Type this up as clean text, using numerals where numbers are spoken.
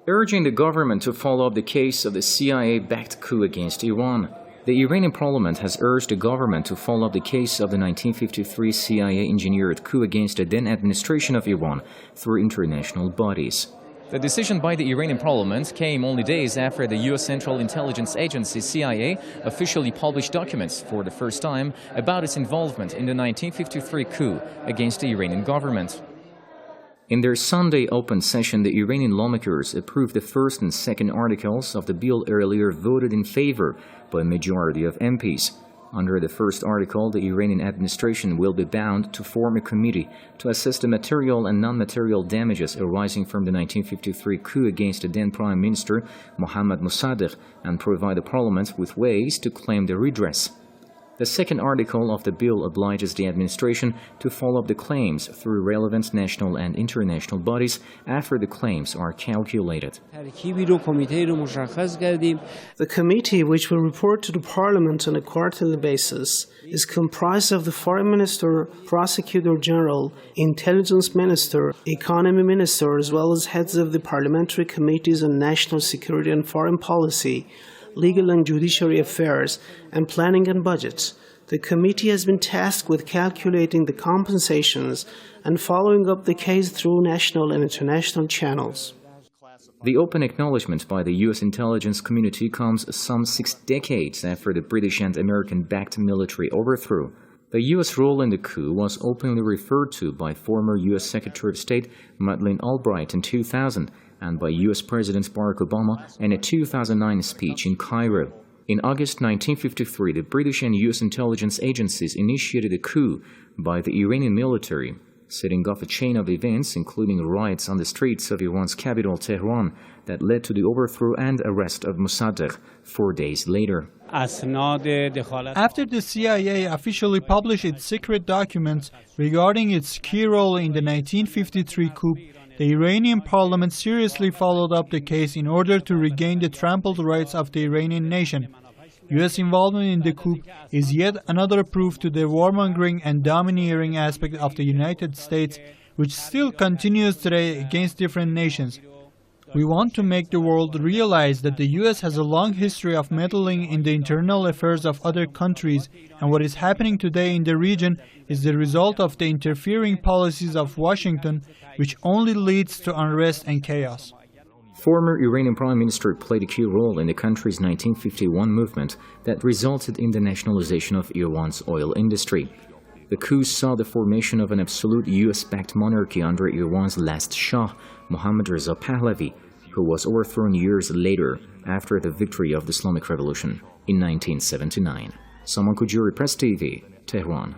urging the government to follow up the case of the CIA-backed coup against Iran. The Iranian parliament has urged the government to follow up the case of the 1953 CIA-engineered coup against the then administration of Iran through international bodies. The decision by the Iranian parliament came only days after the U.S. Central Intelligence Agency, CIA, officially published documents for the first time about its involvement in the 1953 coup against the Iranian government. In their Sunday open session, the Iranian lawmakers approved the first and second articles of the bill earlier voted in favor by a majority of MPs. Under the first article, the Iranian administration will be bound to form a committee to assess the material and non-material damages arising from the 1953 coup against the then Prime Minister Mohammad Mossadegh and provide the parliament with ways to claim the redress. The second article of the bill obliges the administration to follow up the claims through relevant national and international bodies after the claims are calculated. The committee, which will report to the Parliament on a quarterly basis, is comprised of the Foreign Minister, Prosecutor General, Intelligence Minister, Economy Minister, as well as heads of the parliamentary committees on national security and foreign policy, legal and judiciary affairs, and planning and budgets. The committee has been tasked with calculating the compensations and following up the case through national and international channels. The open acknowledgement by the U.S. intelligence community comes some 6 decades after the British and American-backed military overthrow. The U.S. role in the coup was openly referred to by former U.S. Secretary of State Madeleine Albright in 2000 and by U.S. President Barack Obama in a 2009 speech in Cairo. In August 1953, the British and U.S. intelligence agencies initiated a coup by the Iranian military, setting off a chain of events including riots on the streets of Iran's capital, Tehran, that led to the overthrow and arrest of Mossadegh 4 days later. After the CIA officially published its secret documents regarding its key role in the 1953 coup, the Iranian parliament seriously followed up the case in order to regain the trampled rights of the Iranian nation. U.S. involvement in the coup is yet another proof to the warmongering and domineering aspect of the United States, which still continues today against different nations. We want to make the world realize that the U.S. has a long history of meddling in the internal affairs of other countries, and what is happening today in the region is the result of the interfering policies of Washington, which only leads to unrest and chaos. Former Iranian Prime Minister played a key role in the country's 1951 movement that resulted in the nationalization of Iran's oil industry. The coup saw the formation of an absolute U.S.-backed monarchy under Iran's last Shah, Mohammad Reza Pahlavi, who was overthrown years later after the victory of the Islamic Revolution in 1979. Jumhuri Press TV, Tehran.